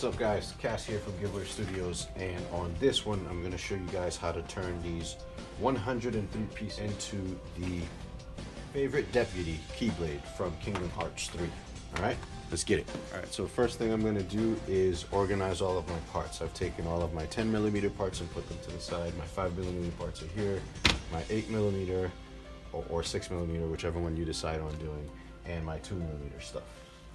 What's up guys, Cass here from GiveWave Studios, and on this one I'm going to show you guys how to turn these 103 pieces into the favorite deputy Keyblade from Kingdom Hearts 3. Alright, let's get it. Alright, so first thing I'm going to do is organize all of my parts. I've taken all of my 10mm parts and put them to the side. My 5mm parts are here, my 8mm or 6mm, whichever one you decide on doing, and my 2mm stuff.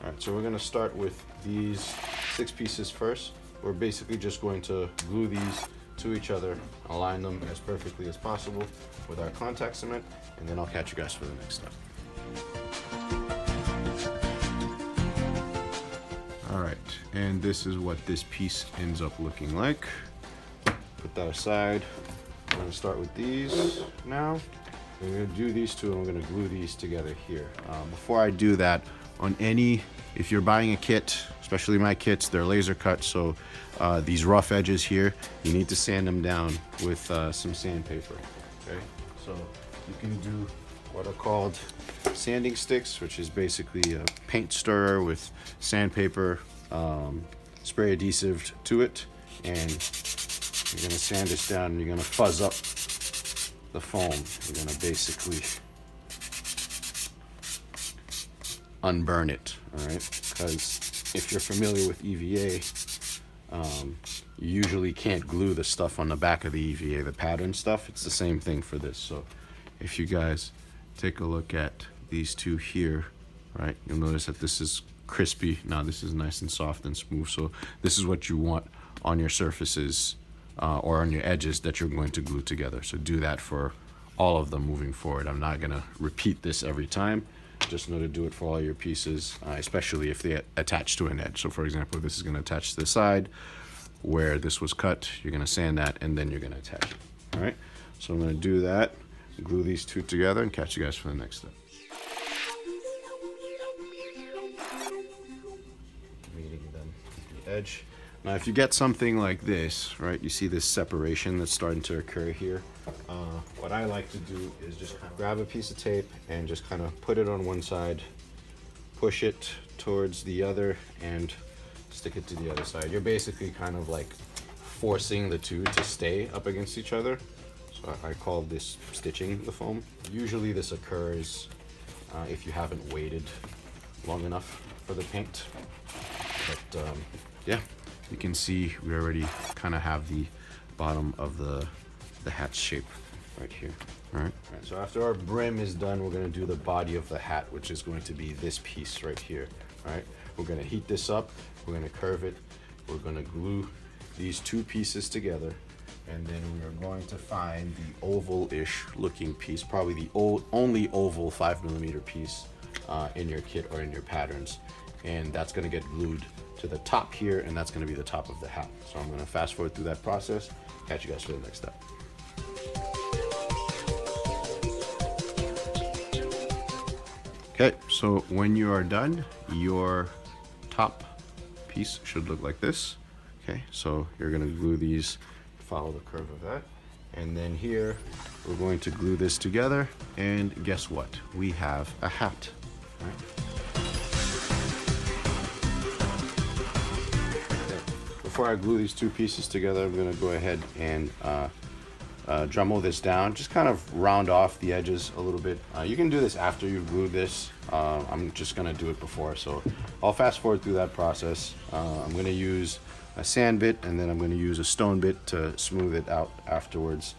Alright, so we're going to start with these 6 pieces first. We're basically just going to glue these to each other, align them as perfectly as possible with our contact cement, and then I'll catch you guys for the next step. Alright, and this is what this piece ends up looking like. Put that aside. I'm going to start with these now. We're going to do these two and we're going to glue these together here. Before I do that, if you're buying a kit, especially my kits, they're laser cut, so these rough edges here, you need to sand them down with some sandpaper. Okay, so you can do what are called sanding sticks, which is basically a paint stirrer with sandpaper, spray adhesive to it, and you're going to sand this down and you're going to fuzz up the foam. You're going to basically unburn it, all right? Because if you're familiar with EVA, you usually can't glue the stuff on the back of the EVA, the pattern stuff. It's the same thing for this. So if you guys take a look at these two here, right, you'll notice that this is crispy. Now this is nice and soft and smooth. So this is what you want on your surfaces or on your edges that you're going to glue together. So do that for all of them moving forward. I'm not gonna repeat this every time. Just know to do it for all your pieces, especially if they attach to an edge. So for example, if this is going to attach to the side where this was cut, you're going to sand that and then you're going to attach it. All right, so I'm going to do that, glue these two together, and catch you guys for the next step. Meeting them at the edge. Now if you get something like this, right, you see this separation that's starting to occur here. What I like to do is just kind of grab a piece of tape and just kind of put it on one side, push it towards the other, and stick it to the other side. You're basically kind of like forcing the two to stay up against each other. So I call this stitching the foam. Usually this occurs if you haven't waited long enough for the paint. But yeah, you can see we already kind of have the bottom of the hat shape right here. All right, so after our brim is done, we're going to do the body of the hat, which is going to be this piece right here. All right, we're going to heat this up, we're going to curve it, we're going to glue these two pieces together, and then we are going to find the oval-ish looking piece, probably the only oval 5mm piece in your kit or in your patterns, and that's going to get glued to the top here, and that's going to be the top of the hat. So I'm going to fast forward through that process, catch you guys for the next step. Okay, so when you are done, your top piece should look like this. Okay, so you're gonna glue these, follow the curve of that. And then here, we're going to glue this together, and guess what? We have a hat. Right? Okay. Before I glue these two pieces together, I'm gonna go ahead and Dremel this down, just kind of round off the edges a little bit. You can do this after you glue this. I'm just gonna do it before, so I'll fast forward through that process. I'm gonna use a sand bit, and then I'm gonna use a stone bit to smooth it out afterwards.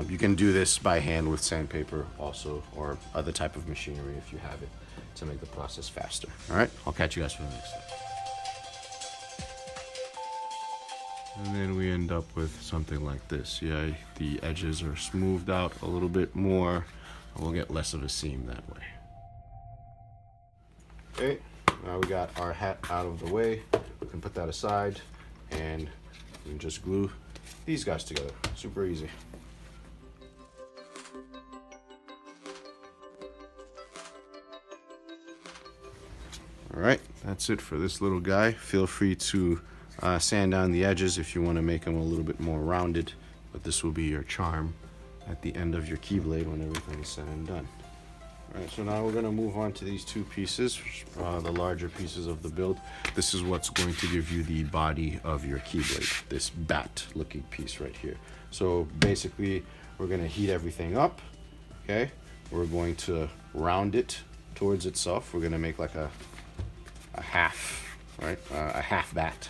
You can do this by hand with sandpaper also, or other type of machinery if you have it, to make the process faster. All right, I'll catch you guys for the next step. And then we end up with something like this. Yeah, the edges are smoothed out a little bit more. We'll get less of a seam that way. Okay, now we got our hat out of the way. We can put that aside, and we can just glue these guys together. Super easy. All right, that's it for this little guy. Feel free to sand down the edges if you want to make them a little bit more rounded, but this will be your charm at the end of your Keyblade when everything is said and done. All right, so now we're gonna move on to these two pieces, the larger pieces of the build. This is what's going to give you the body of your Keyblade, this bat looking piece right here. So basically, we're gonna heat everything up, okay? We're going to round it towards itself. We're gonna make like a half, right? A half bat,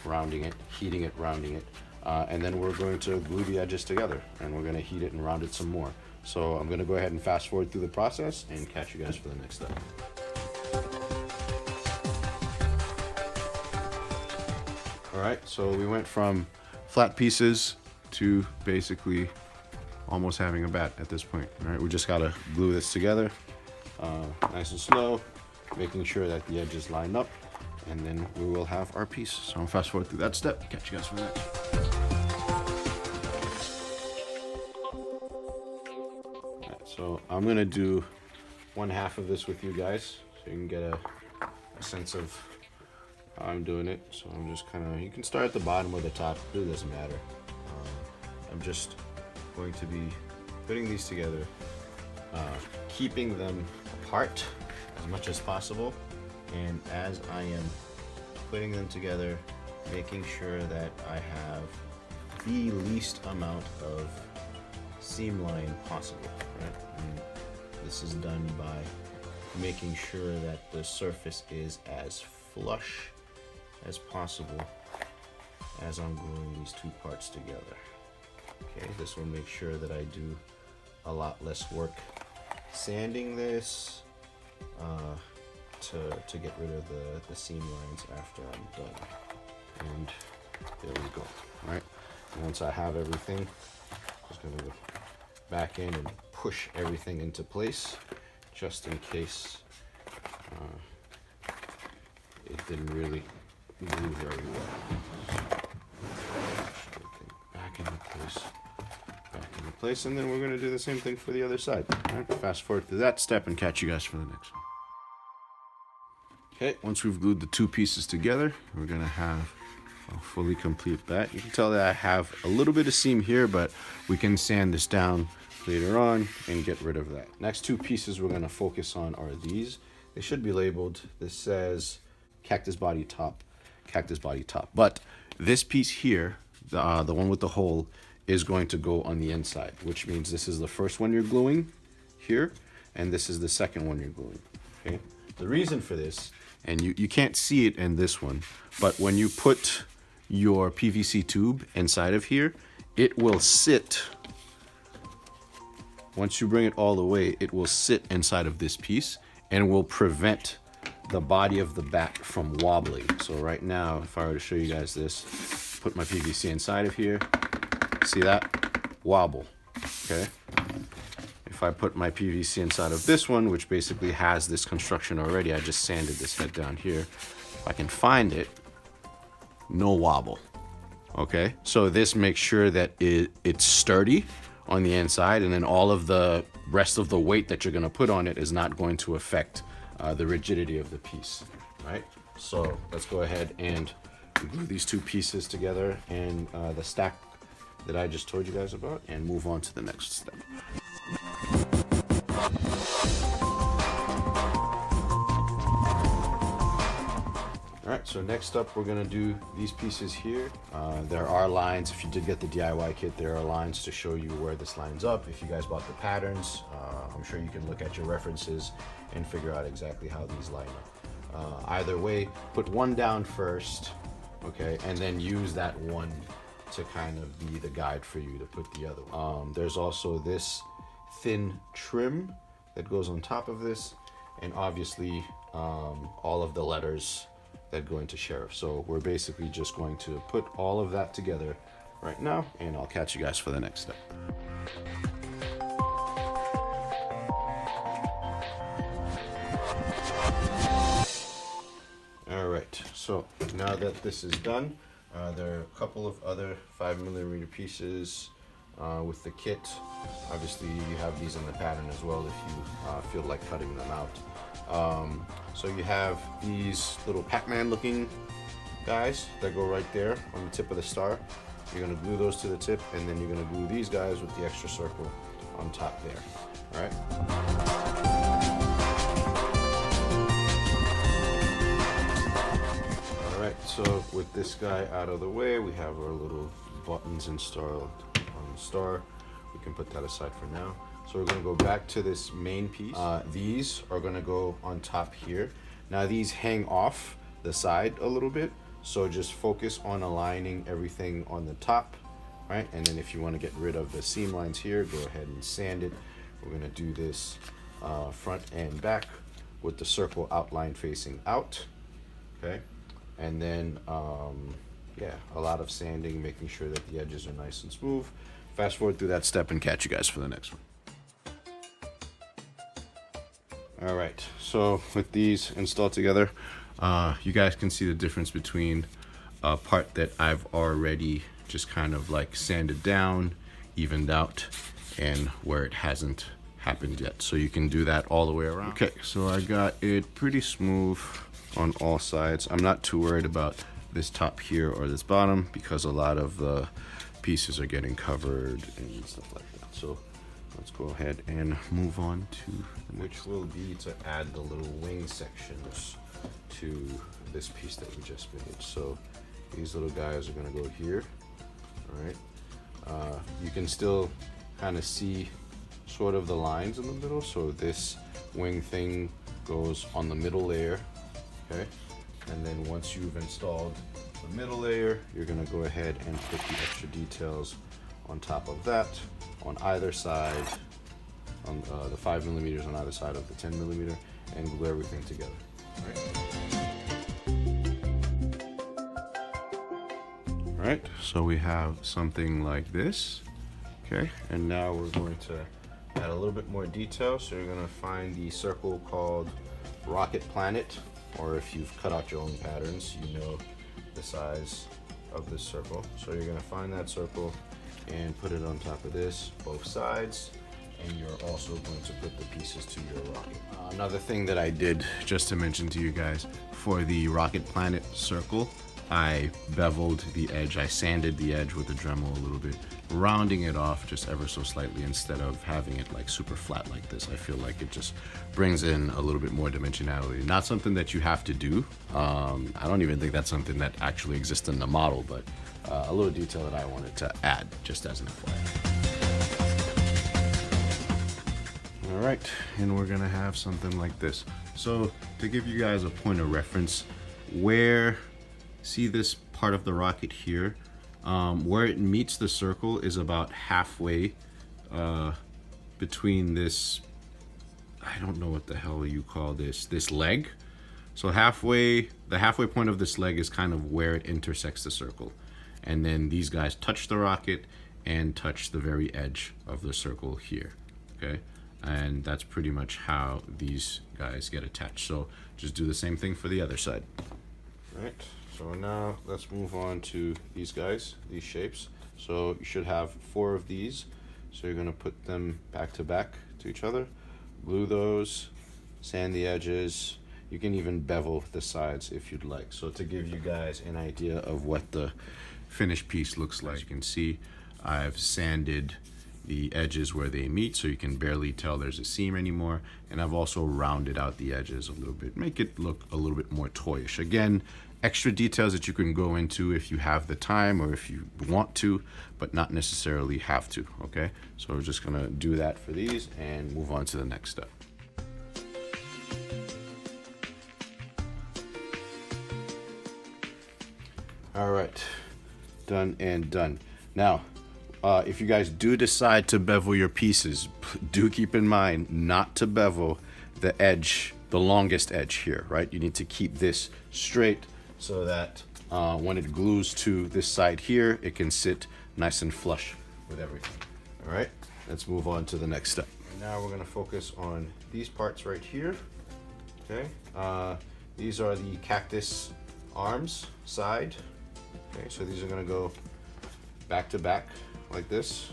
rounding it, heating it, rounding it. And then we're going to glue the edges together, and we're gonna heat it and round it some more. So I'm gonna go ahead and fast forward through the process and catch you guys for the next step. All right, so we went from flat pieces to basically almost having a bat at this point. All right, we just gotta glue this together, nice and slow, making sure that the edges line up, and then we will have our piece. So I'm fast forward through that step, catch you guys for the next. So I'm gonna do one half of this with you guys so you can get a sense of how I'm doing it. So I'm just you can start at the bottom or the top, it really doesn't matter. I'm just going to be putting these together, keeping them apart as much as possible. And as I am putting them together, making sure that I have the least amount of seam line possible, right? And this is done by making sure that the surface is as flush as possible as I'm gluing these two parts together. Okay, this will make sure that I do a lot less work sanding this to get rid of the seam lines after I'm done. And there we go. All right, and once I have everything, just gonna go back in and push everything into place, just in case it didn't really glue very well. Back into place, and then we're gonna do the same thing for the other side. All right, fast forward to that step and catch you guys for the next one. Okay, once we've glued the two pieces together, we're gonna have a fully complete bat. You can tell that I have a little bit of seam here, but we can sand this down later on and get rid of that. Next two pieces we're gonna focus on are these. They should be labeled. This says cactus body top, cactus body top. But this piece here, the one with the hole, is going to go on the inside, which means this is the first one you're gluing here, and this is the second one you're gluing, okay? The reason for this, and you can't see it in this one, but when you put your PVC tube inside of here, it will sit, once you bring it all the way, it will sit inside of this piece and will prevent the body of the bat from wobbling. So right now, if I were to show you guys this, put my PVC inside of here, see that? Wobble, okay? If I put my PVC inside of this one, which basically has this construction already, I just sanded this head down here. If I can find it, no wobble, okay? So this makes sure that it's sturdy on the inside, and then all of the rest of the weight that you're gonna put on it is not going to affect the rigidity of the piece, right? So let's go ahead and glue these two pieces together and the stack that I just told you guys about, and move on to the next step. All right, so next up, we're gonna do these pieces here. There are lines, if you did get the DIY kit, there are lines to show you where this lines up. If you guys bought the patterns, I'm sure you can look at your references and figure out exactly how these line up. Either way, put one down first, okay, and then use that one to kind of be the guide for you to put the other one. There's also this thin trim that goes on top of this, and obviously all of the letters that go into sheriff. So we're basically just going to put all of that together right now, and I'll catch you guys for the next step. All right, so now that this is done, there are a couple of other 5mm pieces with the kit. Obviously you have these in the pattern as well if you feel like cutting them out. So you have these little Pac-Man looking guys that go right there on the tip of the star. You're gonna glue those to the tip, and then you're gonna glue these guys with the extra circle on top there. All right. so with this guy out of the way, we have our little buttons installed on the star. We can put that aside for now. So we're gonna go back to this main piece. These are gonna go on top here. Now these hang off the side a little bit, so just focus on aligning everything on the top, right? And then if you wanna get rid of the seam lines here, go ahead and sand it. We're gonna do this front and back with the circle outline facing out, okay? And then, yeah, a lot of sanding, making sure that the edges are nice and smooth. Fast forward through that step and catch you guys for the next one. All right, so with these installed together, you guys can see the difference between a part that I've already just kind of like sanded down, evened out, and where it hasn't happened yet. So you can do that all the way around. Okay, so I got it pretty smooth on all sides. I'm not too worried about this top here or this bottom because a lot of the pieces are getting covered and stuff like that. So let's go ahead and move on to which will be to add the little wing sections to this piece that we just made. So these little guys are gonna go here, all right? You can still kind of see sort of the lines in the middle. So this wing thing goes on the middle layer, okay? And then once you've installed the middle layer, you're gonna go ahead and put the extra details on top of that, on either side, on the 5mm on either side of the 10mm, and glue everything together. All right, so we have something like this, okay? And now we're going to add a little bit more detail. So you're gonna find the circle called Rocket Planet, or if you've cut out your own patterns, you know the size of this circle. So you're gonna find that circle and put it on top of this, both sides, and you're also going to put the pieces to your rocket. Another thing that I did, just to mention to you guys, for the Rocket Planet circle, I beveled the edge, I sanded the edge with the Dremel a little bit, rounding it off just ever so slightly instead of having it like super flat like this. I feel like it just brings in a little bit more dimensionality. Not something that you have to do. I don't even think that's something that actually exists in the model, but a little detail that I wanted to add just as an FYI. All right, and we're gonna have something like this. So to give you guys a point of reference, see this part of the rocket here, where it meets the circle is about halfway between this, I don't know what the hell you call this leg. So the halfway point of this leg is kind of where it intersects the circle. And then these guys touch the rocket and touch the very edge of the circle here, okay? And that's pretty much how these guys get attached. So just do the same thing for the other side. All right, so now let's move on to these guys, these shapes. So you should have 4 of these. So you're gonna put them back to back to each other, glue those, sand the edges. You can even bevel the sides if you'd like. So to give you guys an idea of what the finished piece looks like, you can see I've sanded the edges where they meet so you can barely tell there's a seam anymore, and I've also rounded out the edges a little bit, make it look a little bit more toyish. Again, extra details that you can go into if you have the time or if you want to, but not necessarily have to, okay? So we're just gonna do that for these and move on to the next step. All right, done and done. Now, if you guys do decide to bevel your pieces, do keep in mind not to bevel the edge, the longest edge here, right? You need to keep this straight so that when it glues to this side here, it can sit nice and flush with everything. All right, let's move on to the next step. Now we're gonna focus on these parts right here, okay? These are the cactus arms side. Okay, so these are gonna go back to back like this,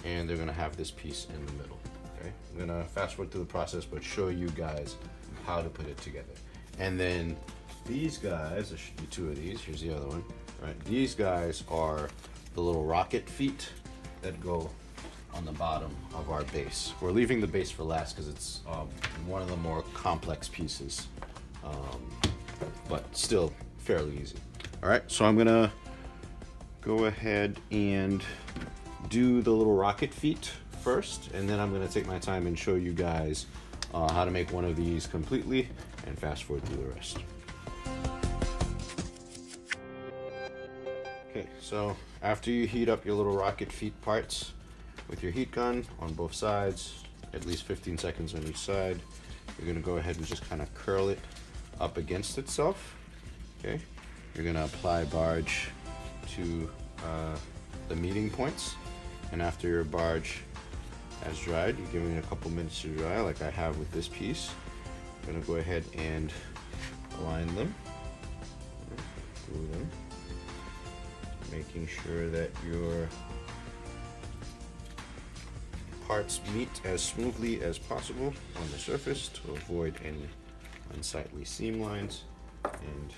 and they're gonna have this piece in the middle, okay? I'm gonna fast forward through the process, but show you guys how to put it together. And then these guys, there should be 2 of these, here's the other one, right? These guys are the little rocket feet that go on the bottom of our base. We're leaving the base for last because it's one of the more complex pieces, but still fairly easy. All right, so I'm gonna go ahead and do the little rocket feet first, and then I'm gonna take my time and show you guys how to make one of these completely and fast forward through the rest. Okay, so after you heat up your little rocket feet parts with your heat gun on both sides, at least 15 seconds on each side, you're gonna go ahead and just kind of curl it up against itself. Okay, you're gonna apply barge to the meeting points, and after your barge has dried, you're giving it a couple minutes to dry, like I have with this piece. I'm gonna go ahead and align them, glue them, making sure that your parts meet as smoothly as possible on the surface to avoid any unsightly seam lines. And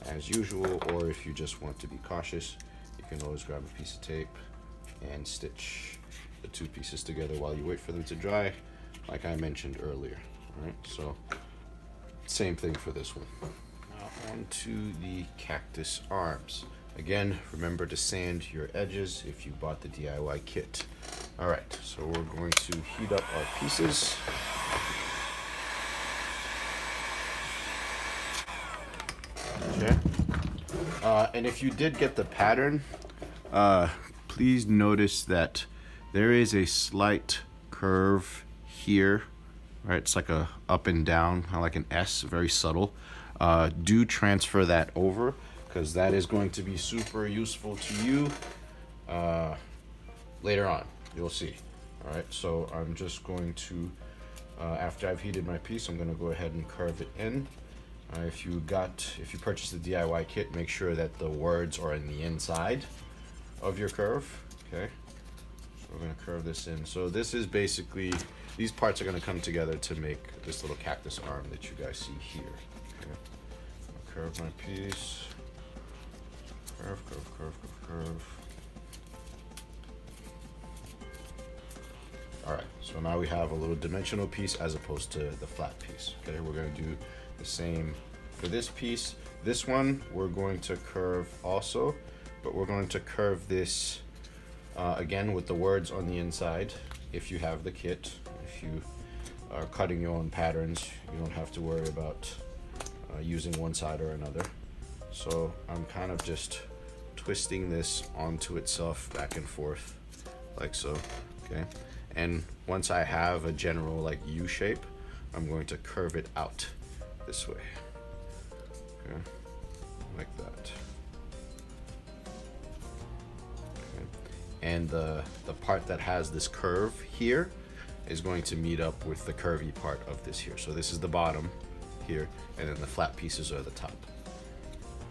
as usual, or if you just want to be cautious, you can always grab a piece of tape and stitch the two pieces together while you wait for them to dry, like I mentioned earlier. All right, so same thing for this one. Now on to the cactus arms. Again, remember to sand your edges if you bought the DIY kit. All right, so we're going to heat up our pieces. Okay. And if you did get the pattern, please notice that there is a slight curve here, right? It's like a up and down, kind of like an S, very subtle. Do transfer that over, because that is going to be super useful to you later on. You'll see. All right, so I'm just going to, after I've heated my piece, I'm going to go ahead and curve it in. If you purchased the DIY kit, make sure that the words are in the inside of your curve. Okay, so we're going to curve this in. So this is basically, these parts are going to come together to make this little cactus arm that you guys see here. Okay, I'll curve my piece. Curve, curve, curve, curve, curve. All right, so now we have a little dimensional piece as opposed to the flat piece. Okay, we're going to do the same for this piece. This one we're going to curve also, but we're going to curve this again with the words on the inside. If you have the kit, if you are cutting your own patterns, you don't have to worry about using one side or another. So I'm kind of just twisting this onto itself back and forth like so. Okay, and once I have a general like U shape, I'm going to curve it out this way. Okay, like that. Okay. And the part that has this curve here is going to meet up with the curvy part of this here. So this is the bottom here, and then the flat pieces are the top.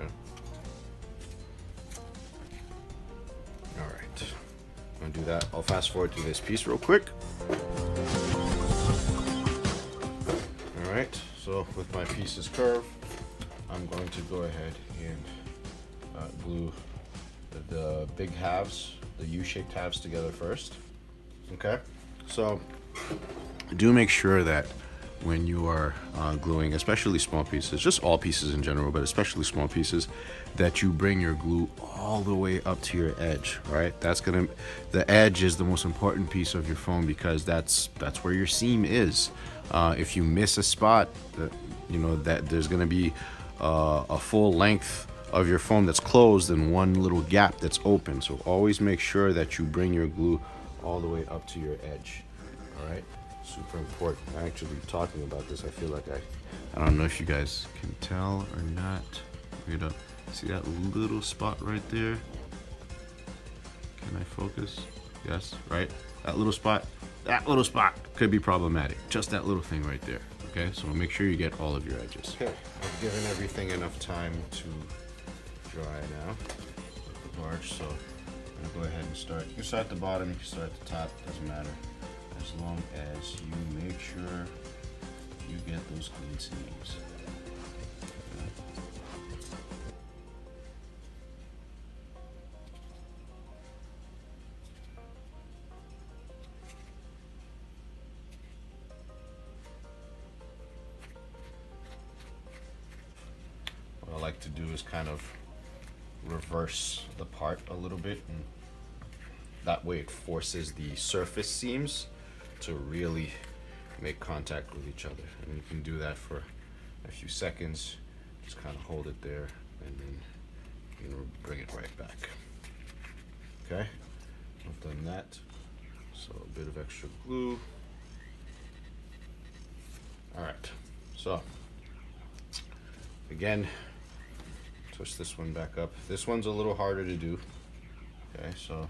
Okay. All right, I'm gonna do that. I'll fast forward through this piece real quick. All right, so with my pieces curved, I'm going to go ahead and glue the big halves, the U-shaped halves together first. Okay, so do make sure that when you are gluing, especially small pieces, just all pieces in general, but especially small pieces, that you bring your glue all the way up to your edge, right? The edge is the most important piece of your foam, because that's where your seam is. If you miss a spot, that there's gonna be a full length of your foam that's closed and one little gap that's open. So always make sure that you bring your glue all the way up to your edge. All right, super important. Actually, talking about this, I feel like I don't know if you guys can tell or not. See that little spot right there? Can I focus? Yes, right? That little spot could be problematic. Just that little thing right there. Okay, so make sure you get all of your edges. Okay, I've given everything enough time to dry now with the barge, so I'm gonna go ahead and start. You can start at the bottom, you can start at the top, doesn't matter. As long as you make sure you get those clean seams. to do is kind of reverse the part a little bit, and that way it forces the surface seams to really make contact with each other. And you can do that for a few seconds. Just kind of hold it there, and then bring it right back. Okay, I've done that. So a bit of extra glue. All right, so again, twist this one back up. This one's a little harder to do. Okay, so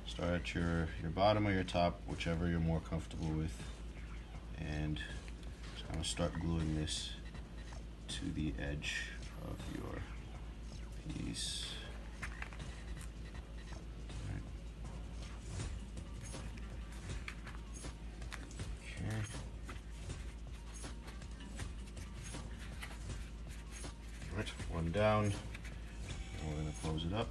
start at your bottom or your top, whichever you're more comfortable with, and just kind of start gluing this to the edge of your piece. Okay. All right, one down. And we're going to close it up.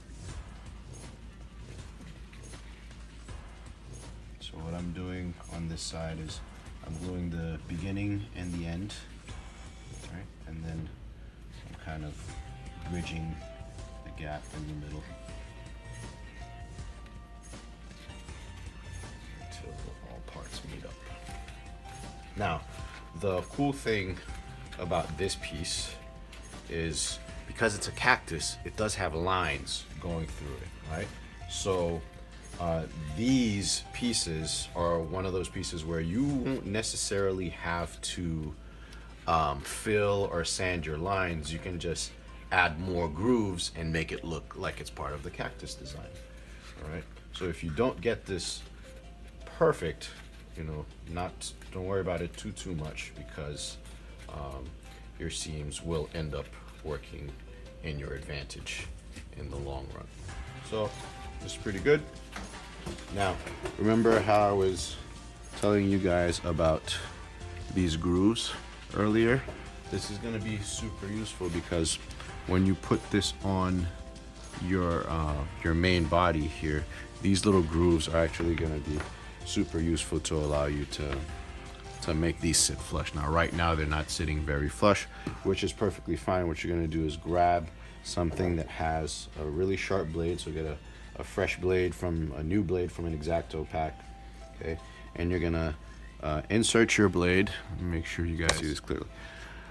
So what I'm doing on this side is I'm gluing the beginning and the end, right? And then I'm kind of bridging the gap in the middle until all parts meet up. Now, the cool thing about this piece is because it's a cactus, it does have lines going through it, right? So these pieces are one of those pieces where you won't necessarily have to fill or sand your lines. You can just add more grooves and make it look like it's part of the cactus design. All right. So if you don't get this perfect, don't worry about it too much, because your seams will end up working in your advantage in the long run. So this is pretty good. Now, remember how I was telling you guys about these grooves earlier? This is going to be super useful, because when you put this on your main body here, these little grooves are actually going to be super useful to allow you to make these sit flush. Now, right now they're not sitting very flush, which is perfectly fine. What you're going to do is grab something that has a really sharp blade. So get a fresh blade from a new blade from an X-Acto pack, okay? And you're gonna insert your blade. Make sure you guys see this clearly.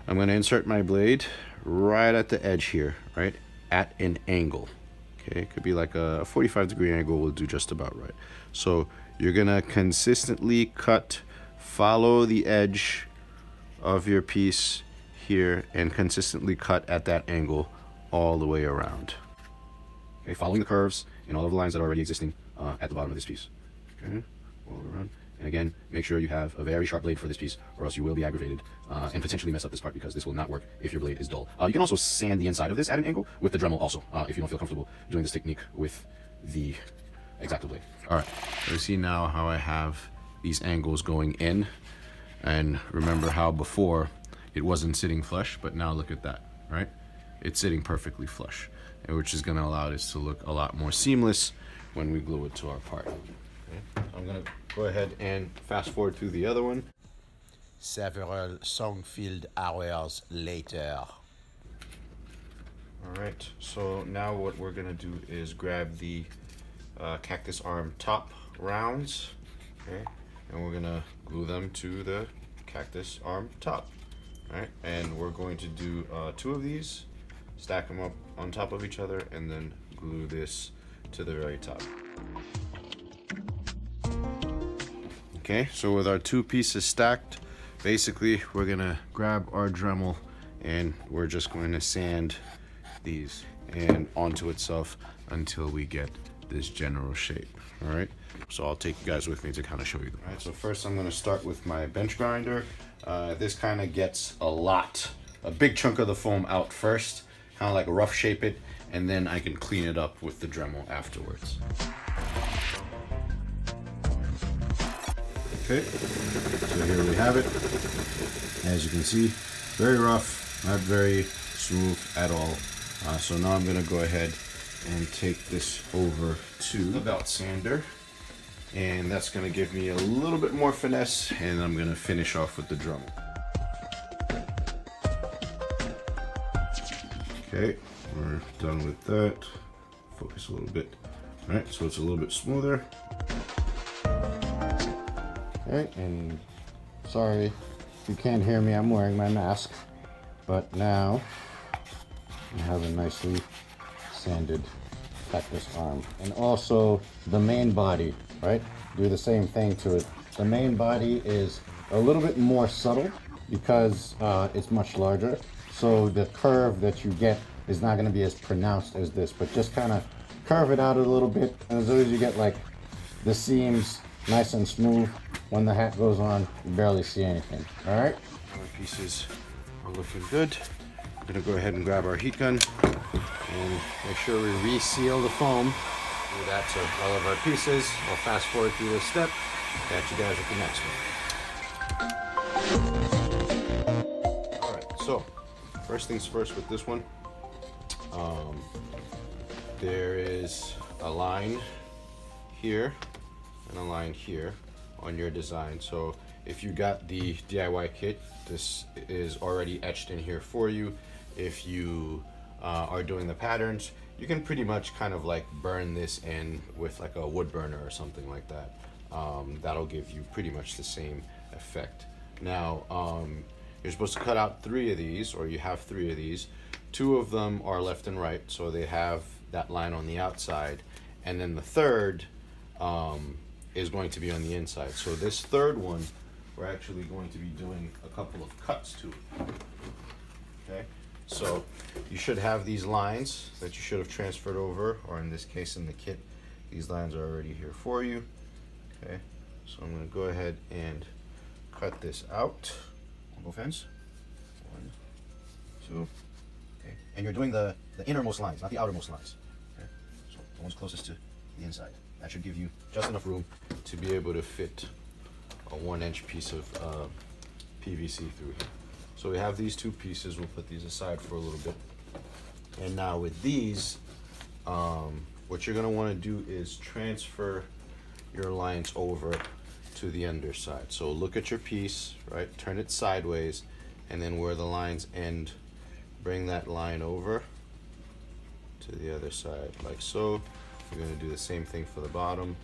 I'm gonna insert my blade right at the edge here, right at an angle. Okay, it could be like a 45-degree angle will do just about right. So you're gonna consistently cut, follow the edge of your piece here, and consistently cut at that angle all the way around. Okay, following the curves and all of the lines that are already existing at the bottom of this piece. Okay, all around. And again, make sure you have a very sharp blade for this piece, or else you will be aggravated and potentially mess up this part, because this will not work if your blade is dull. You can also sand the inside of this at an angle with the Dremel also, if you don't feel comfortable doing this technique with the X-Acto blade. All right, so you see now how I have these angles going in, and remember how before it wasn't sitting flush, but now look at that, right? It's sitting perfectly flush, which is going to allow this to look a lot more seamless when we glue it to our part. Okay. So I'm going to go ahead and fast forward through the other one. Several song-filled hours later. All right, so now what we're going to do is grab the cactus arm top rounds, okay, and we're going to glue them to the cactus arm top. All right, and we're going to do 2 of these, stack them up on top of each other, and then glue this to the very top. Okay, so with our 2 pieces stacked, basically we're gonna grab our Dremel and we're just going to sand these and onto itself until we get this general shape. All right, so I'll take you guys with me to kind of show you. All right, so first I'm going to start with my bench grinder. This kind of gets a big chunk of the foam out first, kind of like rough shape it, and then I can clean it up with the Dremel afterwards. Okay, so here we have it. As you can see, very rough, not very smooth at all. So now I'm going to go ahead and take this over to the belt sander, and that's going to give me a little bit more finesse, and I'm going to finish off with the Dremel. Okay, we're done with that. Focus a little bit. All right, so it's a little bit smoother. All right, and sorry if you can't hear me, I'm wearing my mask. But now I have a nicely sanded cactus arm. And also the main body, right? Do the same thing to it. The main body is a little bit more subtle because it's much larger. So the curve that you get is not going to be as pronounced as this, but just kind of curve it out a little bit. And as soon as you get like the seams nice and smooth, when the hat goes on, you barely see anything. All right? Our pieces are looking good. I'm going to go ahead and grab our heat gun and make sure we reseal the foam. Do that to all of our pieces. I'll fast forward through this step. Catch you guys at the next one. All right, so first things first with this one. There is a line here and a line here on your design. So if you got the DIY kit, this is already etched in here for you. If you are doing the patterns, you can pretty much kind of like burn this in with like a wood burner or something like that. That'll give you pretty much the same effect. Now, you're supposed to cut out 3 of these, or you have 3 of these. 2 of them are left and right, so they have that line on the outside, and then the third is going to be on the inside. So this third one, we're actually going to be doing a couple of cuts to it. Okay, so you should have these lines that you should have transferred over, or in this case in the kit, these lines are already here for you. Okay, so I'm going to go ahead and cut this out on both ends. 1, 2. Okay, and you're doing the innermost lines, not the outermost lines. Okay, so the ones closest to the inside. That should give you just enough room to be able to fit a 1-inch piece of PVC through here. So we have these 2 pieces. We'll put these aside for a little bit. And now with these, what you're going to want to do is transfer your lines over to the underside. So look at your piece, right? Turn it sideways, and then where the lines end, bring that line over to the other side, like so. We're going to do the same thing for the bottom.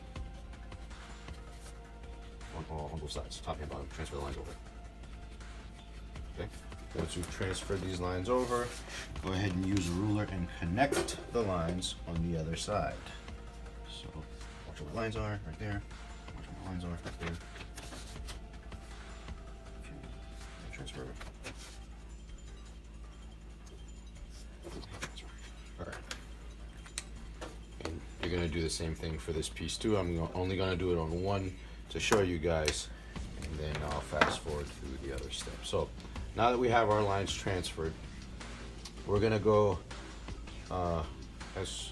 On both sides, top and bottom, transfer the lines over. Okay. Once you've transferred these lines over, go ahead and use a ruler and connect the lines on the other side. So watch where the lines are, right there. Watch where the lines are, right there. Transfer. All right. And you're gonna do the same thing for this piece too. I'm only gonna do it on one to show you guys, and then I'll fast forward through the other steps. So now that we have our lines transferred, we're gonna go as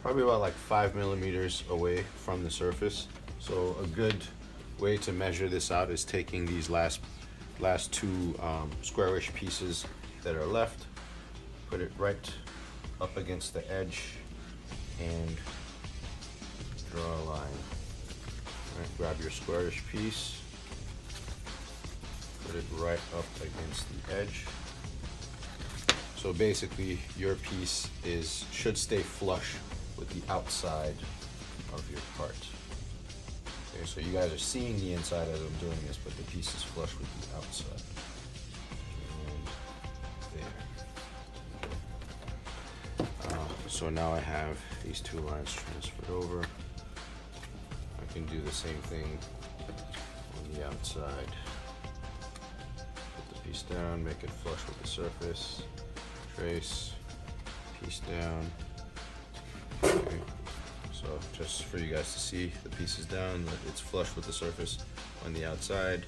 probably about like 5 millimeters away from the surface. So a good way to measure this out is taking these last 2 squarish pieces that are left, put it right up against the edge, and draw a line. All right, grab your squarish piece, put it right up against the edge. So basically your piece should stay flush with the outside of your part. Okay, so you guys are seeing the inside as I'm doing this, but the piece is flush with the outside. And there. So now I have these 2 lines transferred over. I can do the same thing on the outside. Put the piece down, make it flush with the surface. Trace, piece down. Okay. So just for you guys to see, the piece is down, it's flush with the surface on the outside,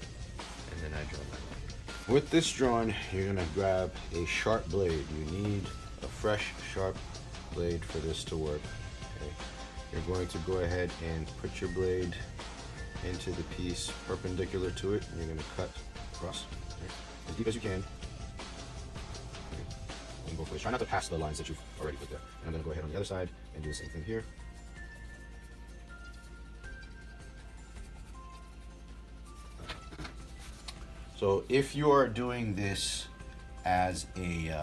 and then I draw my line. With this drawn, you're gonna grab a sharp blade. You need a fresh, sharp blade for this to work. Okay. You're going to go ahead and put your blade into the piece perpendicular to it, and you're gonna cut across, okay, as deep as you can. Okay. In both ways. Try not to pass the lines that you've already put there. And I'm gonna go ahead on the other side and do the same thing here. So if you are doing this as a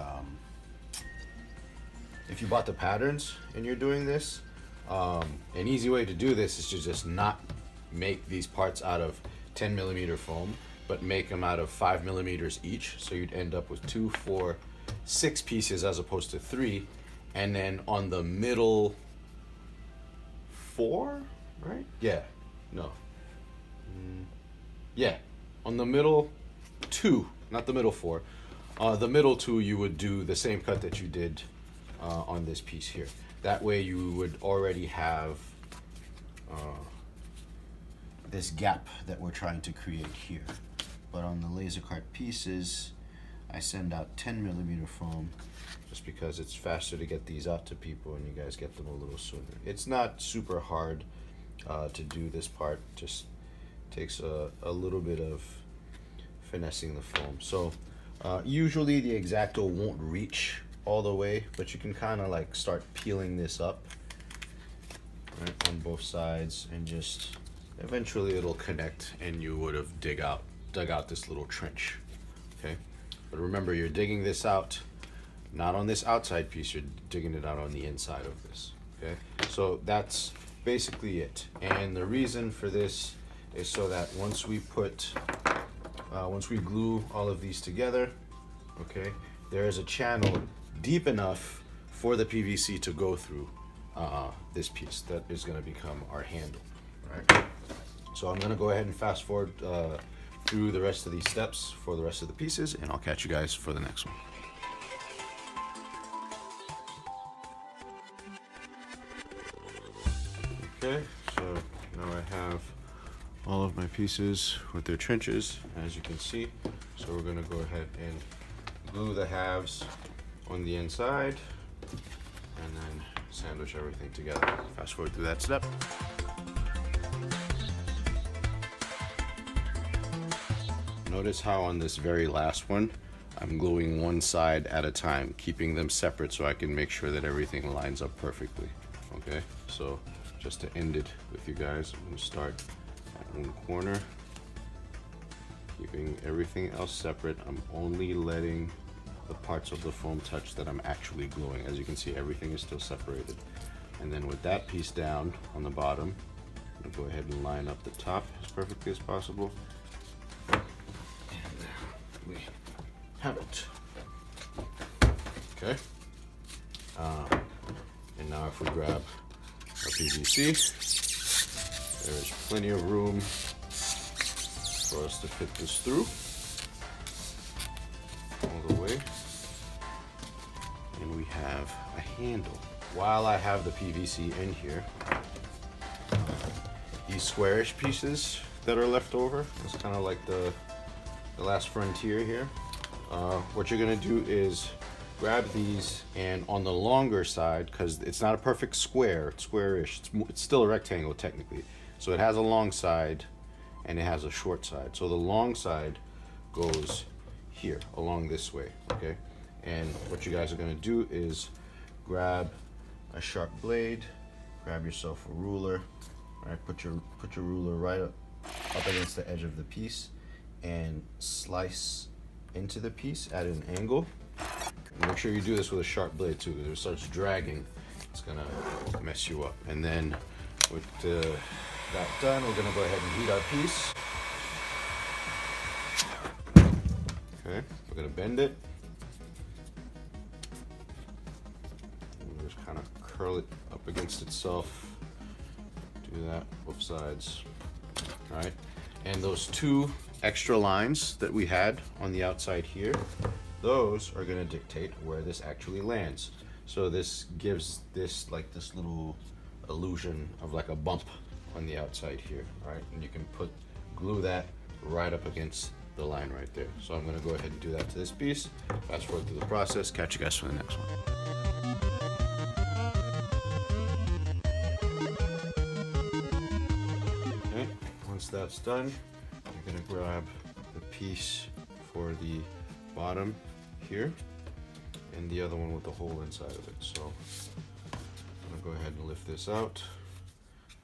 if you bought the patterns and you're doing this, an easy way to do this is to just not make these parts out of 10mm foam, but make them out of 5mm each. So you'd end up with 2, 4, 6 pieces as opposed to 3. And then on the middle 4, right? Yeah, no. Yeah, on the middle 2, not the middle 4. The middle 2, you would do the same cut that you did on this piece here. That way you would already have this gap that we're trying to create here. But on the laser cut pieces, I send out 10mm foam just because it's faster to get these out to people and you guys get them a little sooner. It's not super hard to do this part, just takes a little bit of finessing the foam. So usually the X-Acto won't reach all the way, but you can kind of like start peeling this up right on both sides, and just eventually it'll connect and you would have dug out this little trench. Okay, but remember, you're digging this out not on this outside piece, you're digging it out on the inside of this. Okay, so that's basically it. And the reason for this is so that once we glue all of these together, okay, there is a channel deep enough for the PVC to go through this piece that is going to become our handle. Right. So I'm going to go ahead and fast forward through the rest of these steps for the rest of the pieces, and I'll catch you guys for the next one. Okay, so now I have all of my pieces with their trenches, as you can see. So we're going to go ahead and glue the halves on the inside and then sandwich everything together. Fast forward through that step. Notice how on this very last one, I'm gluing one side at a time, keeping them separate so I can make sure that everything lines up perfectly. Okay, so just to end it with you guys, I'm going to start at one corner, keeping everything else separate. I'm only letting the parts of the foam touch that I'm actually gluing. As you can see, everything is still separated. And then with that piece down on the bottom, I'm going to go ahead and line up the top as perfectly as possible. And we have it. Okay. And now if we grab our PVC, there is plenty of room for us to fit this through all the way. And we have a handle. While I have the PVC in here, these squarish pieces that are left over, it's kind of like the last frontier here. What you're gonna do is grab these, and on the longer side, because it's not a perfect square, it's squarish, it's still a rectangle technically. So it has a long side and it has a short side. So the long side goes here along this way, okay? And what you guys are gonna do is grab a sharp blade, grab yourself a ruler, right? Put your ruler right up against the edge of the piece and slice into the piece at an angle. And make sure you do this with a sharp blade too, because if it starts dragging, it's gonna mess you up. And then with that done, we're gonna go ahead and heat our piece. Okay, we're gonna bend it. And just kind of curl it up against itself. Do that both sides. All right, and those two extra lines that we had on the outside here, those are going to dictate where this actually lands. So this gives this like this little illusion of like a bump on the outside here, right? And you can glue that right up against the line right there. So I'm going to go ahead and do that to this piece. Fast forward through the process. Catch you guys for the next one. Okay, once that's done, you're going to grab the piece for the bottom here and the other one with the hole inside of it. So I'm going to go ahead and lift this out.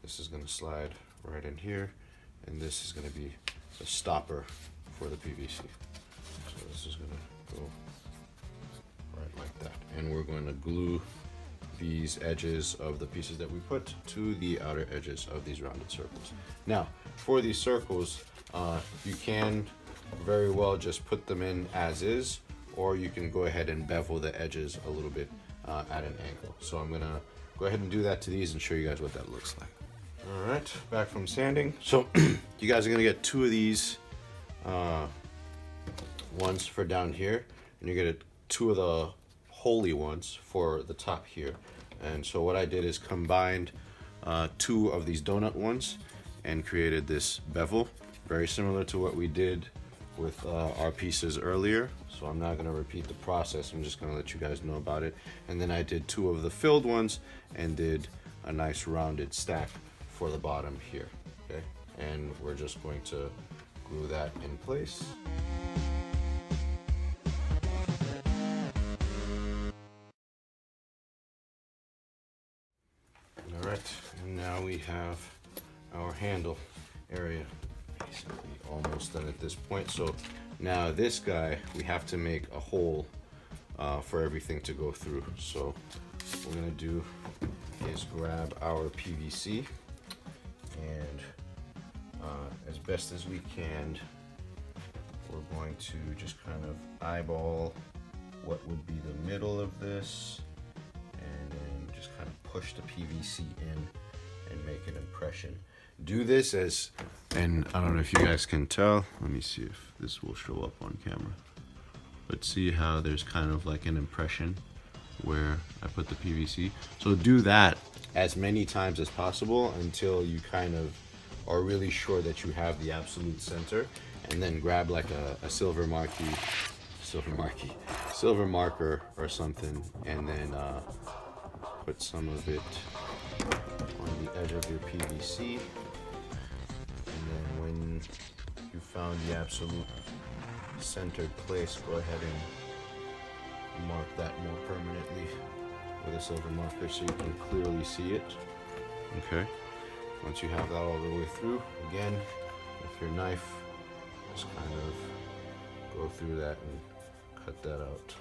This is going to slide right in here, and this is going to be the stopper for the PVC. So this is going to go right like that, and we're going to glue these edges of the pieces that we put to the outer edges of these rounded circles. Now, for these circles, you can very well just put them in as is, or you can go ahead and bevel the edges a little bit at an angle. So I'm gonna go ahead and do that to these and show you guys what that looks like. All right, back from sanding. So you guys are gonna get 2 of these ones for down here, and you're gonna get 2 of the holy ones for the top here. And so what I did is combined 2 of these donut ones and created this bevel, very similar to what we did with our pieces earlier. So I'm not going to repeat the process, I'm just going to let you guys know about it. And then I did 2 of the filled ones and did a nice rounded stack for the bottom here. Okay, and we're just going to glue that in place. All right, and now we have our handle area basically almost done at this point. So now this guy, we have to make a hole for everything to go through. So what we're gonna do is grab our PVC and as best as we can, we're going to just kind of eyeball what would be the middle of this, and then just kind of push the PVC in and make an impression. Do this as, and I don't know if you guys can tell, let me see if this will show up on camera, but see how there's kind of like an impression where I put the PVC. So do that as many times as possible until you kind of are really sure that you have the absolute center, and then grab like a silver marker or something, and then put some of it on the edge of your PVC. And then when you found the absolute centered place, go ahead and mark that more permanently with a silver marker so you can clearly see it. Okay, once you have that all the way through, again, with your knife, just kind of go through that and cut that out.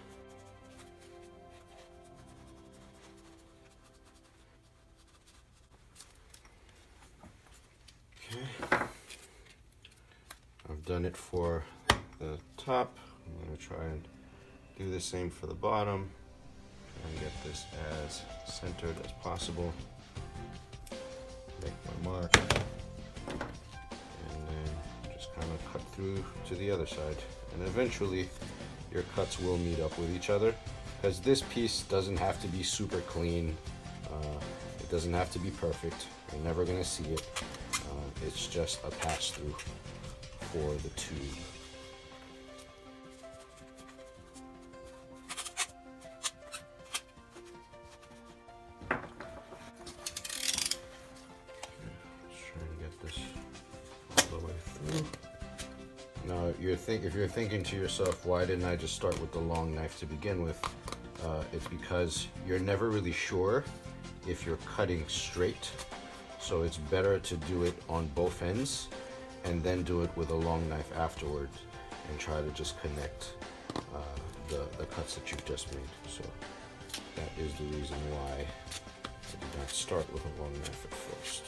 Okay, I've done it for the top. I'm going to try and do the same for the bottom and get this as centered as possible. Make my mark and then just kind of cut through to the other side, and eventually your cuts will meet up with each other, because this piece doesn't have to be super clean, it doesn't have to be perfect, you're never going to see it. It's just a pass through for the tube. Now, if you're thinking to yourself, why didn't I just start with the long knife to begin with? It's because you're never really sure if you're cutting straight. So it's better to do it on both ends and then do it with a long knife afterward and try to just connect the cuts that you've just made. So that is the reason why I did not start with a long knife at first.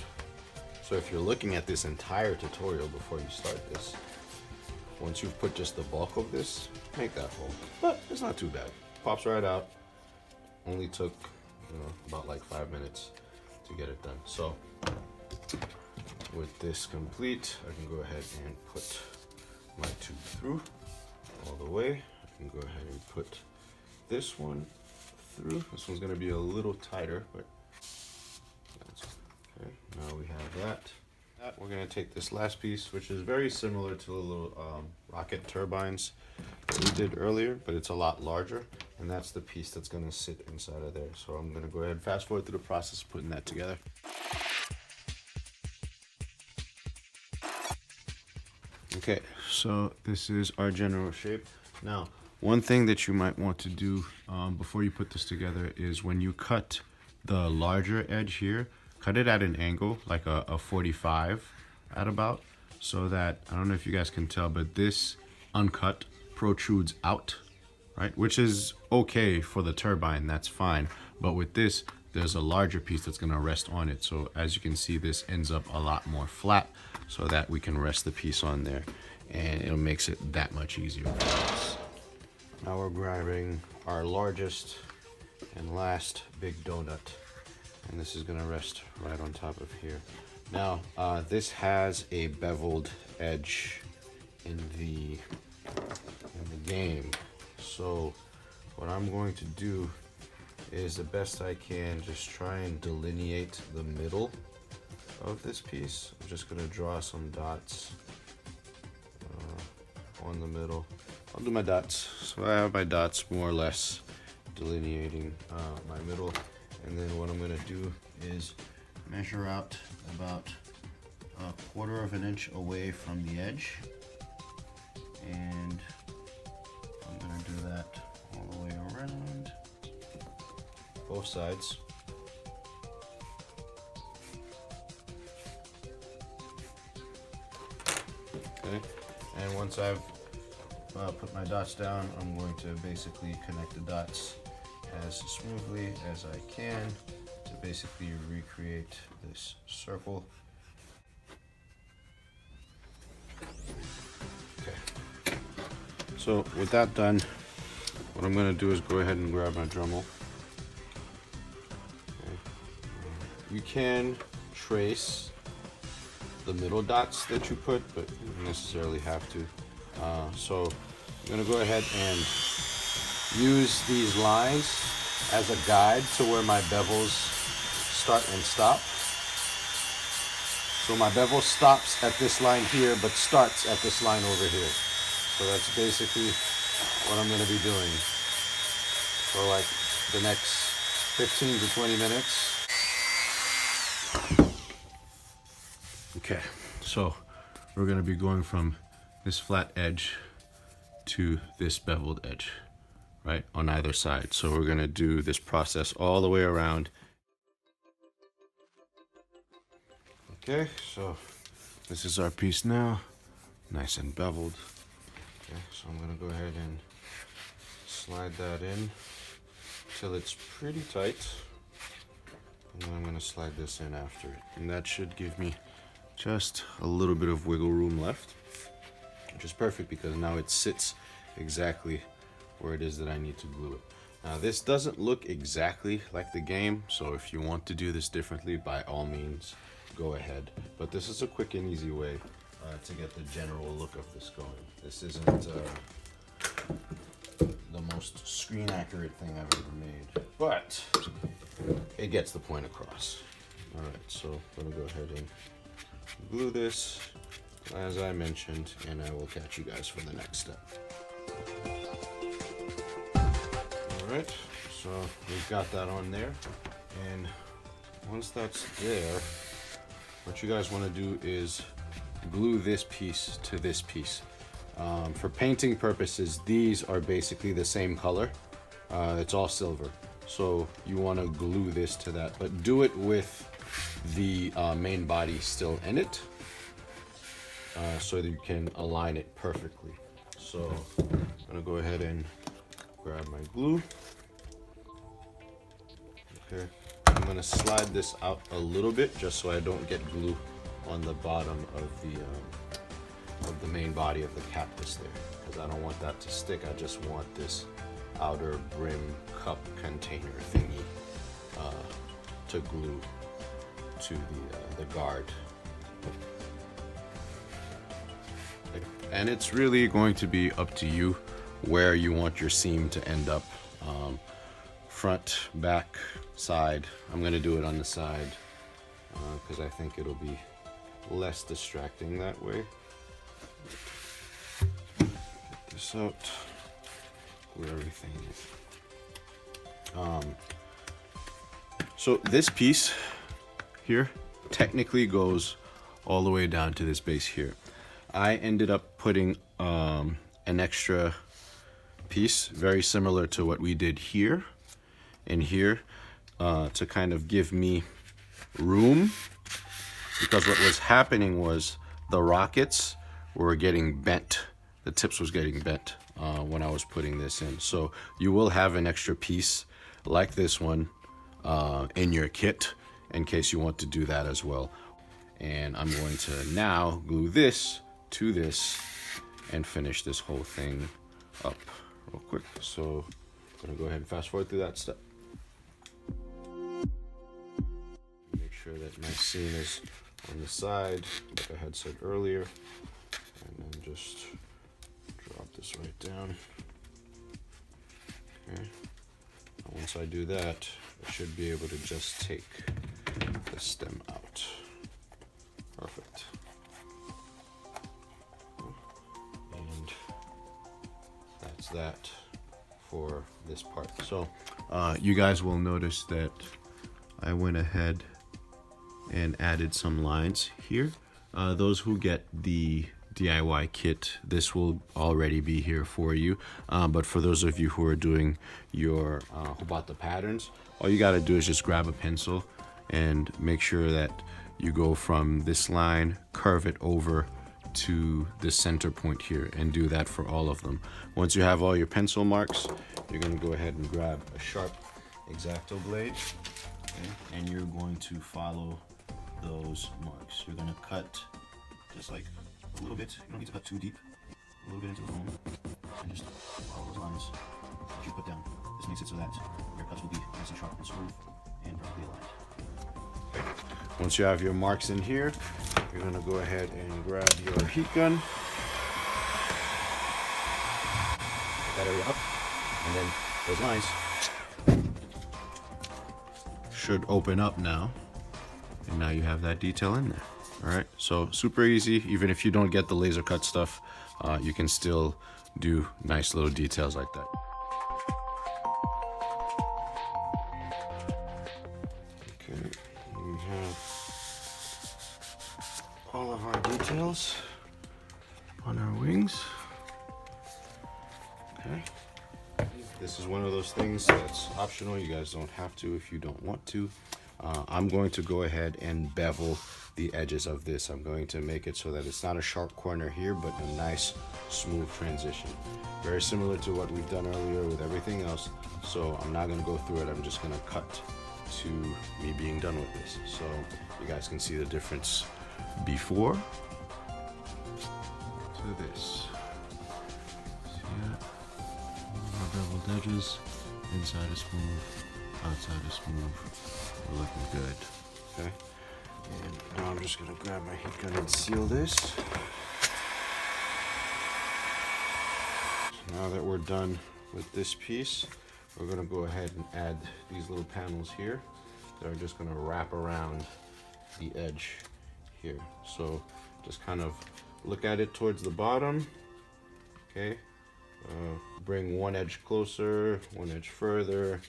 So if you're looking at this entire tutorial before you start this, once you've put just the bulk of this, make that hole. But it's not too bad. Pops right out. Only took, about like 5 minutes to get it done. So with this complete, I can go ahead and put my tube through all the way. I can go ahead and put this one through. This one's going to be a little tighter, but that's okay. Now we have that. We're going to take this last piece, which is very similar to the little rocket turbines that we did earlier, but it's a lot larger, and that's the piece that's going to sit inside of there. So I'm going to go ahead and fast forward through the process of putting that together. Okay, so this is our general shape. Now, one thing that you might want to do before you put this together is when you cut the larger edge here, cut it at an angle, like a 45 at about, so that, I don't know if you guys can tell, but this uncut protrudes out, right? Which is okay for the turbine, that's fine. But with this, there's a larger piece that's gonna rest on it. So as you can see, this ends up a lot more flat so that we can rest the piece on there, and it makes it that much easier for us. Now we're grabbing our largest and last big donut, and this is gonna rest right on top of here. Now, this has a beveled edge in the game. So what I'm going to do is, the best I can, just try and delineate the middle of this piece. I'm just gonna draw some dots on the middle. I'll do my dots. So I have my dots more or less delineating my middle. And then what I'm gonna do is measure out about 1/4 of an inch away from the edge. And I'm gonna do that all the way around both sides. Okay, and once I've put my dots down, I'm going to basically connect the dots as smoothly as I can to basically recreate this circle. Okay, so with that done, what I'm going to do is go ahead and grab my Dremel. Okay. You can trace the middle dots that you put, but you don't necessarily have to. So I'm gonna go ahead and use these lines as a guide to where my bevels start and stop. So my bevel stops at this line here, but starts at this line over here. So that's basically what I'm gonna be doing for like the next 15 to 20 minutes. Okay, so we're gonna be going from this flat edge to this beveled edge, right, on either side. So we're gonna do this process all the way around. Okay, so this is our piece now, nice and beveled. Okay, so I'm gonna go ahead and slide that in till it's pretty tight. And then I'm gonna slide this in after it. And that should give me just a little bit of wiggle room left, which is perfect because now it sits exactly where it is that I need to glue it. Now this doesn't look exactly like the game, so if you want to do this differently, by all means, go ahead. But this is a quick and easy way to get the general look of this going. This isn't the most screen accurate thing I've ever made, but it gets the point across. All right, so I'm gonna go ahead and glue this as I mentioned, and I will catch you guys for the next step. All right, so we've got that on there, and once that's there, what you guys want to do is glue this piece to this piece. For painting purposes, these are basically the same color. It's all silver, so you want to glue this to that, but do it with the main body still in it, so that you can align it perfectly. So I'm gonna go ahead and grab my glue. Okay, I'm gonna slide this out a little bit just so I don't get glue on the bottom of the main body of the cactus there, because I don't want that to stick. I just want this outer brim cup container thingy to glue to the guard. And it's really going to be up to you where you want your seam to end up. Front, back, side. I'm going to do it on the side because I think it'll be less distracting that way. Get this out, glue everything in. So this piece here technically goes all the way down to this base here. I ended up putting an extra piece very similar to what we did here and here to kind of give me room, because what was happening was the rockets were getting bent. The tips was getting bent when I was putting this in. So you will have an extra piece like this one in your kit in case you want to do that as well. And I'm going to now glue this to this and finish this whole thing up real quick. So I'm gonna go ahead and fast forward through that step. Make sure that my seam is on the side, like I had said earlier, and then just drop this right down. Okay. Once I do that, I should be able to just take the stem out. Perfect. And that's that for this part. So you guys will notice that I went ahead and added some lines here. Those who get the DIY kit, this will already be here for you. But for those of you who are doing your who bought the patterns, all you got to do is just grab a pencil and make sure that you go from this line, curve it over to the center point here, and do that for all of them. Once you have all your pencil marks, you're going to go ahead and grab a sharp X-Acto blade, okay? And you're going to follow those marks. You're going to cut just like a little bit. You don't need to cut too deep. A little bit into the foam, and just follow those lines that you put down. This makes it so that your cuts will be nice and sharp and smooth and perfectly aligned. Once you have your marks in here, you're going to go ahead and grab your heat gun. Get that area up, and then those lines should open up now, and now you have that detail in there. All right, so super easy. Even if you don't get the laser cut stuff, you can still do nice little details like that. Okay, we have all of our details on our wings. Okay, this is one of those things that's optional. You guys don't have to if you don't want to. I'm going to go ahead and bevel the edges of this. I'm going to make it so that it's not a sharp corner here, but a nice smooth transition. Very similar to what we've done earlier with everything else. So I'm not going to go through it. I'm just going to cut to me being done with this, so you guys can see the difference before to this. See that? More beveled edges. Inside is smooth, outside is smooth. We're looking good. Okay. And now I'm just gonna grab my heat gun and seal this. Now that we're done with this piece, we're gonna go ahead and add these little panels here that are just gonna wrap around the edge here. So just kind of look at it towards the bottom, okay? Bring one edge closer, one edge further,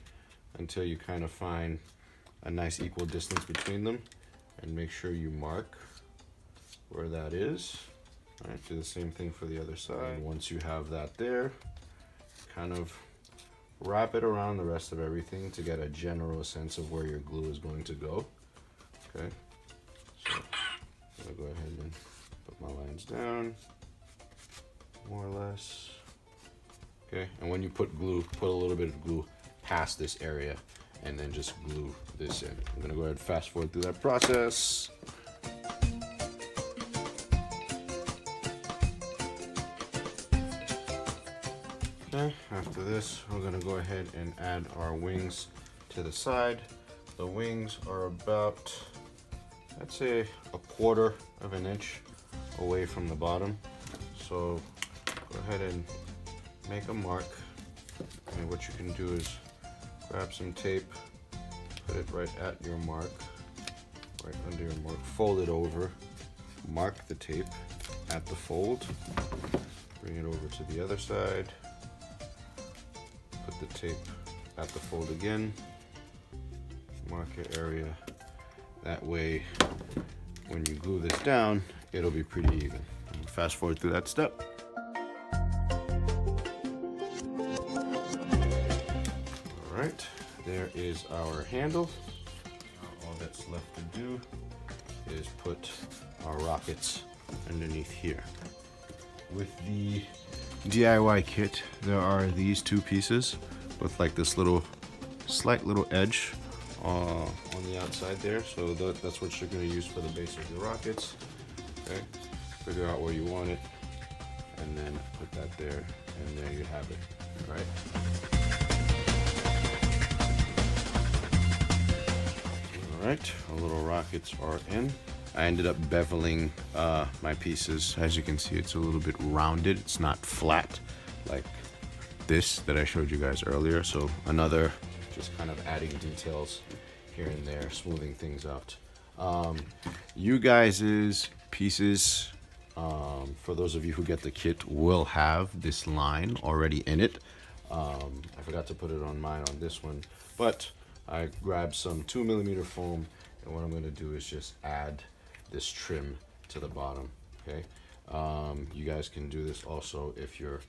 until you kind of find a nice equal distance between them, and make sure you mark where that is. All right, do the same thing for the other side. And once you have that there, kind of wrap it around the rest of everything to get a general sense of where your glue is going to go. Okay, so I'm gonna go ahead and put my lines down, more or less. Okay, and when you put glue, put a little bit of glue past this area, and then just glue this in. I'm gonna go ahead and fast forward through that process. Okay, after this, we're gonna go ahead and add our wings to the side. The wings are about, I'd say, a quarter of an inch away from the bottom. So go ahead and make a mark. And what you can do is grab some tape, put it right at your mark, right under your mark, fold it over, mark the tape at the fold, bring it over to the other side, put the tape at the fold again, mark your area. That way, when you glue this down, it'll be pretty even. Fast forward through that step. All right, there is our handle. Now all that's left to do is put our rockets underneath here. With the DIY kit, there are these two pieces with like this little slight little edge on the outside there. So that's what you're going to use for the base of your rockets. Okay, figure out where you want it, and then put that there, and there you have it. All right. All right, our little rockets are in. I ended up beveling my pieces. As you can see, it's a little bit rounded. It's not flat like this that I showed you guys earlier. So another, just kind of adding details here and there, smoothing things out. You guys' pieces, for those of you who get the kit, will have this line already in it. I forgot to put it on mine on this one, but I grabbed some 2mm foam, and what I'm going to do is just add this trim to the bottom. Okay, you guys can do this also if you're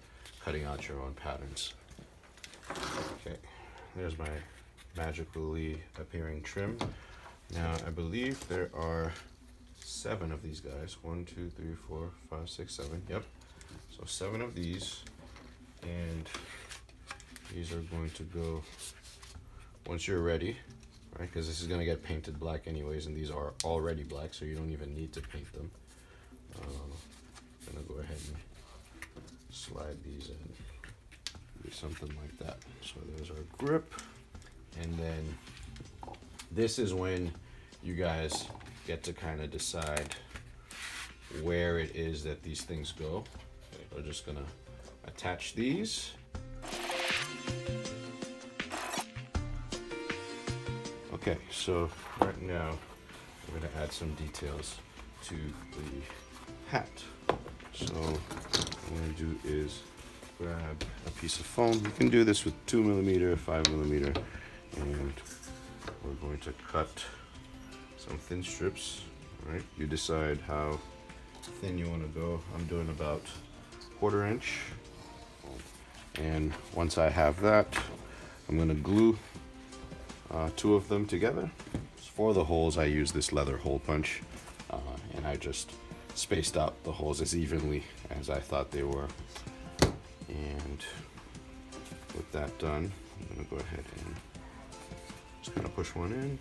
cutting out your own patterns. Okay, there's my magically appearing trim. Now I believe there are 7 of these guys. 1, 2, 3, 4, 5, 6, 7. Yep. So 7 of these, and these are going to go once you're ready, right? Because this is going to get painted black anyways, and these are already black, so you don't even need to paint them. I'm gonna go ahead and slide these in, do something like that. So there's our grip, and then this is when you guys get to kind of decide where it is that these things go. Okay, we're just gonna attach these. Okay, so right now we're gonna add some details to the hat. So what I'm gonna do is grab a piece of foam. You can do this with 2mm, 5mm, and we're going to cut some thin strips. Right? You decide how thin you want to go. I'm doing about 1/4 inch. And once I have that, I'm going to glue 2 of them together. For the holes, I use this leather hole punch, and I just spaced out the holes as evenly as I thought they were. And with that done, I'm going to go ahead and just kind of push one in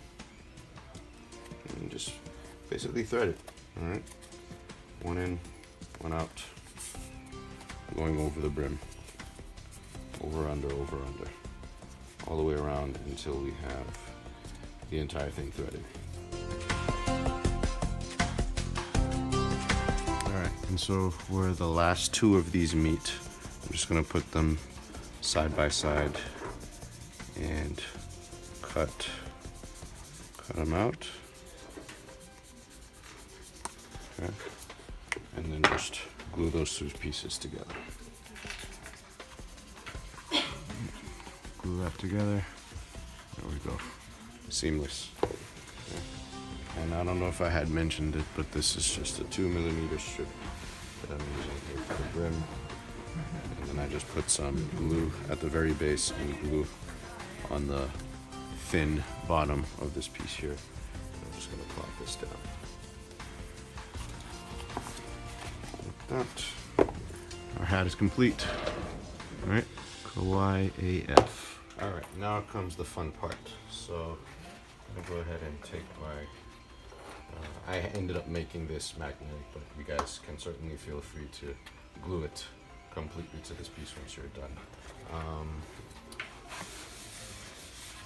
and just basically thread it. All right, one in, one out, going over the brim, over, under, all the way around until we have the entire thing threaded. All right, and so where the last 2 of these meet, I'm just gonna put them side by side and cut them out. Okay. And then just glue those 2 pieces together. Glue that together. There we go. Seamless. Okay. And I don't know if I had mentioned it, but this is just a 2mm strip that I'm using here for the brim. And then I just put some glue at the very base and glue on the thin bottom of this piece here. I'm just going to plop this down. Like that. Our hat is complete. All right, Kawaii AF. All right, now comes the fun part. So I'm gonna go ahead and take my. I ended up making this magnetic, but you guys can certainly feel free to glue it completely to this piece once you're done.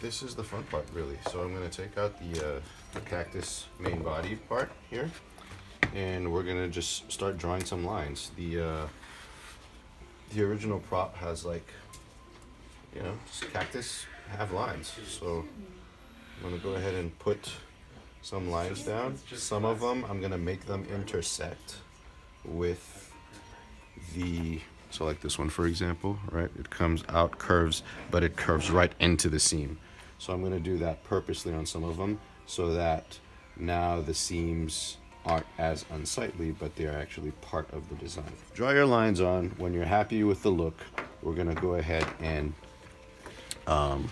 This is the fun part, really. So I'm gonna take out the cactus main body part here, and we're gonna just start drawing some lines. The original prop has, like, you know, cactus have lines. So I'm gonna go ahead and put some lines down. Some of them I'm gonna make them intersect with the, so like this one for example, right? It comes out, curves, but it curves right into the seam. So I'm gonna do that purposely on some of them so that now the seams aren't as unsightly, but they are actually part of the design. Draw your lines on. When you're happy with the look, we're gonna go ahead and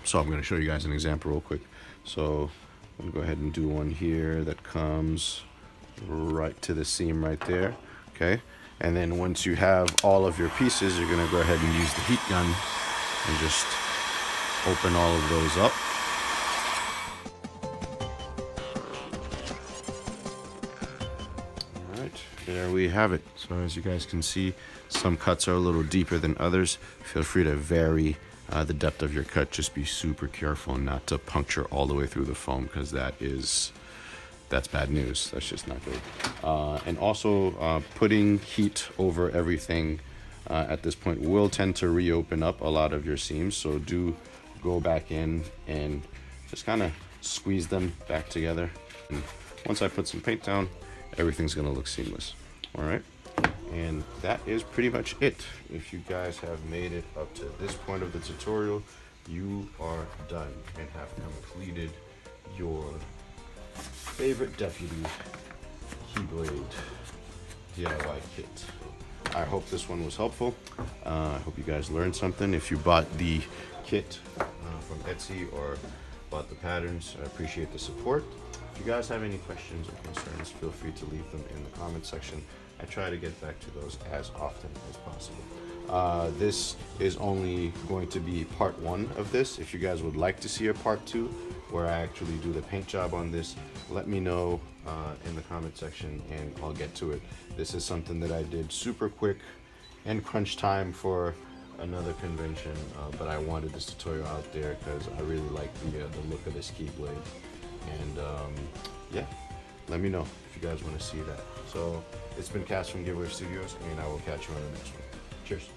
so I'm gonna show you guys an example real quick. So I'm gonna go ahead and do one here that comes right to the seam right there. Okay, and then once you have all of your pieces, you're gonna go ahead and use the heat gun and just open all of those up. hopefully you have it. So as you guys can see, some cuts are a little deeper than others. Feel free to vary the depth of your cut. Just be super careful not to puncture all the way through the foam, because that's bad news. That's just not good. And also putting heat over everything at this point will tend to reopen up a lot of your seams. So do go back in and just kind of squeeze them back together. And once I put some paint down, everything's gonna look seamless. All right, and that is pretty much it. If you guys have made it up to this point of the tutorial, you are done and have completed your favorite deputy Keyblade DIY kit. I hope this one was helpful. I hope you guys learned something. If you bought the kit from Etsy or bought the patterns, I appreciate the support. If you guys have any questions or concerns, feel free to leave them in the comment section. I try to get back to those as often as possible. This is only going to be part 1 of this. If you guys would like to see a part 2 where I actually do the paint job on this, let me know in the comment section and I'll get to it. This is something that I did super quick and crunch time for another convention, but I wanted this tutorial out there because I really like the look of this Keyblade. And yeah, let me know if you guys want to see that. So it's been Cass from GiveWave Studios, and I will catch you on the next one. Cheers.